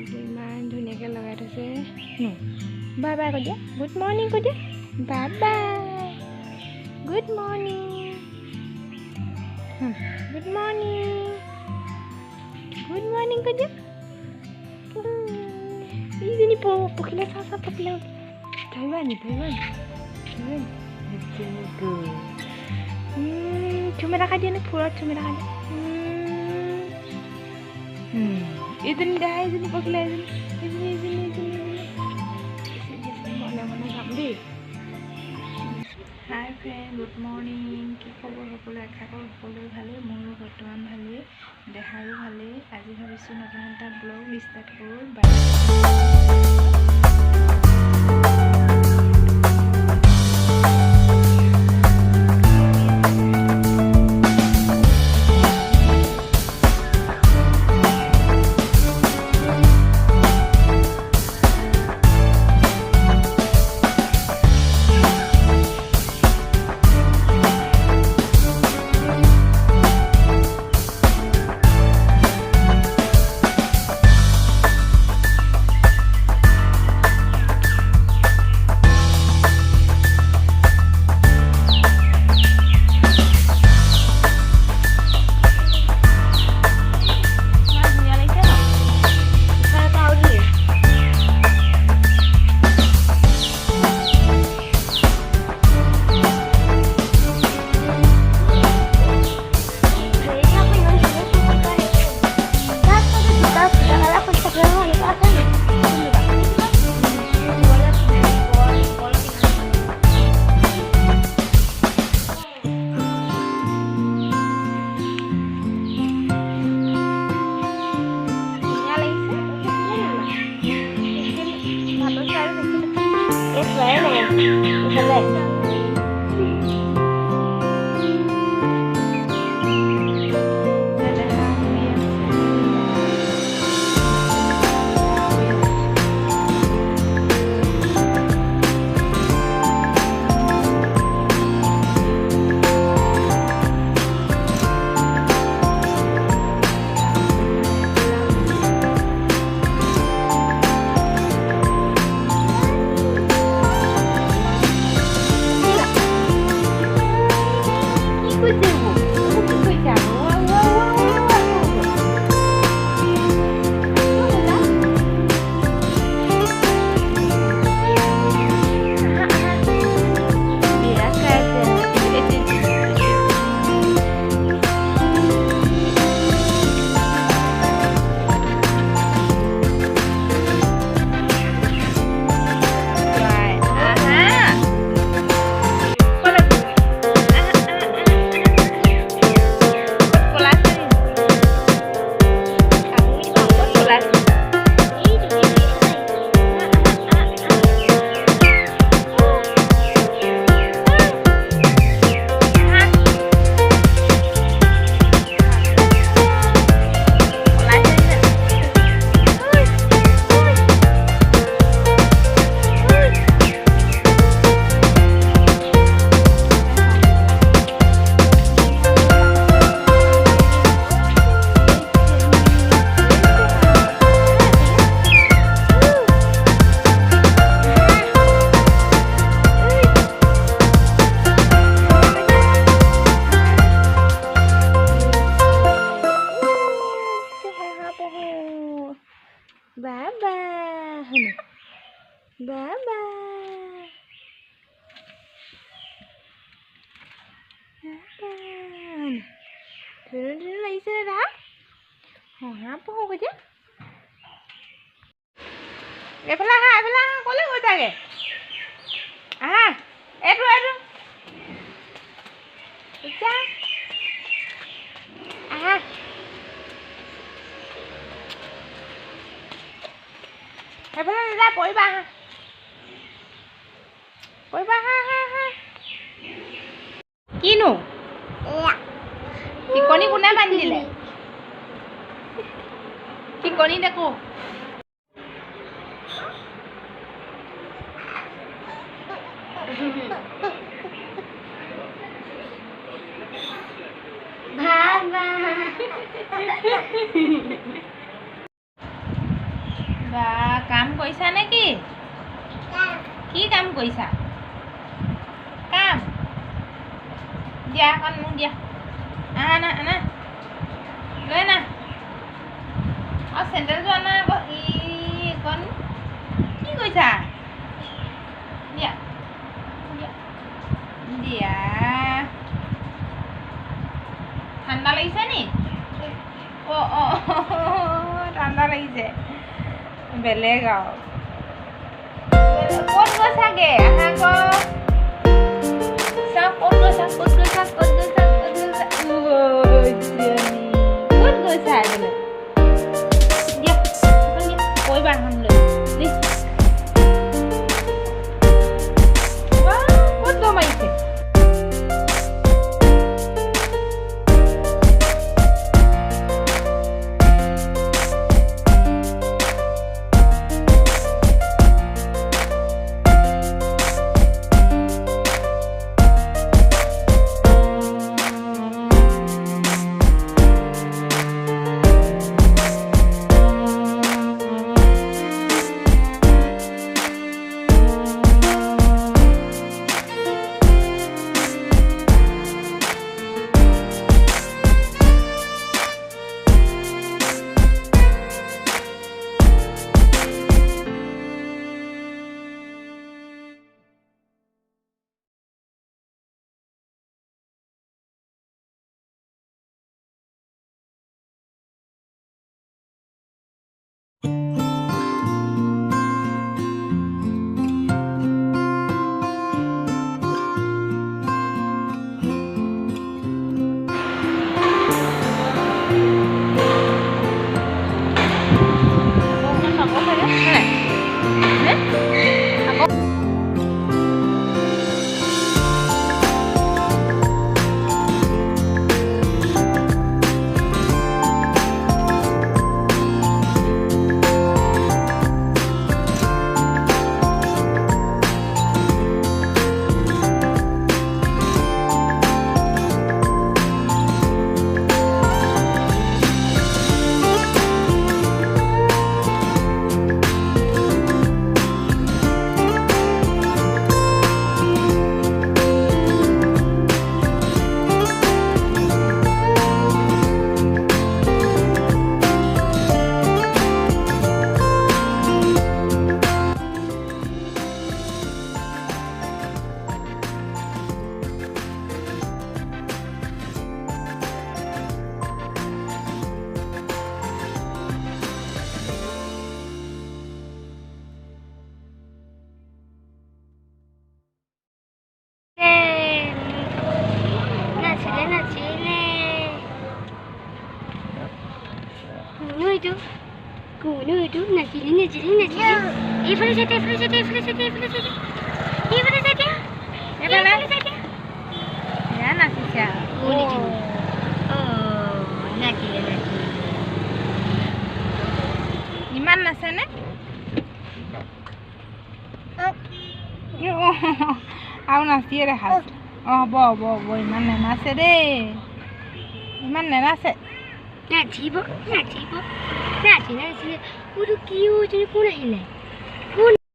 ইমান ধুনীয়াকৈ লগাই থৈছে বাই বাই কৈ দিয়া গুড মৰ্ণিং কৈ দিয়া bye bye good morning good morning কৈ দিয়া ইজনী পখিলা চা পখিলা ধৰিবা নি চুমেৰা খাই দিয়ে নে ফুৰত চুমেৰা খাই দিয়ে এইজনী দেখা এইজনী পখিলা এইজনী মনে মনে যাম দেই হাই ফ্ৰেণ্ড গুড মৰ্ণিং কি খবৰ সকলো আশা কৰোঁ সকলোৱে ভালেই মোৰো বৰ্তমান ভালেই দেখাৰো ভালেই আজি ভাবিছোঁ নতুন এটা ব্লগ ষ্টাৰ্ট কৰোঁ ধুনীয়া লাগিছে দাদা হা পঢ়ো এতিয়া এইফালে আহা ক'লৈ গৈছাগে আহা এইটো আহা এইফালে দাদা পৰিবা আহা কিনো টিকনি কোনে বান্ধি দিলে টিকনি দেখো বা কাম কৰিছা নেকি কি কাম কৰিছা কাম দিয়া এখন মোক দিয়া আনা আনা লৈ না আৰু চেণ্ডেলযোৰ আনা আকৌ এইকণ কি কৰিছা দিয়া দিয়া দিয়া ঠাণ্ডা লাগিছে নি অঁ ঠাণ্ডা লাগিছে বেলেগ আৰু ক'ত গৈছাগে আহা আকৌ চাওক ক'ত গৈছা ক'ত গৈছা ক'ত গৈছা ক'ত গৈছা ক'ত গৈছা বোলে দিয়া কৰিবা এখন লৈ ক'ত দম মাৰিছে Kuno itu najiling. Ifra saja. ya nasi siya najiling. ইমান নাছে নে আৰু নাচিয়ে দেখাইছে হ'ব ইমান নেনাচে দেই ইমান নেনাচে নাচিব নাচি উৰু কি কোন আহিলে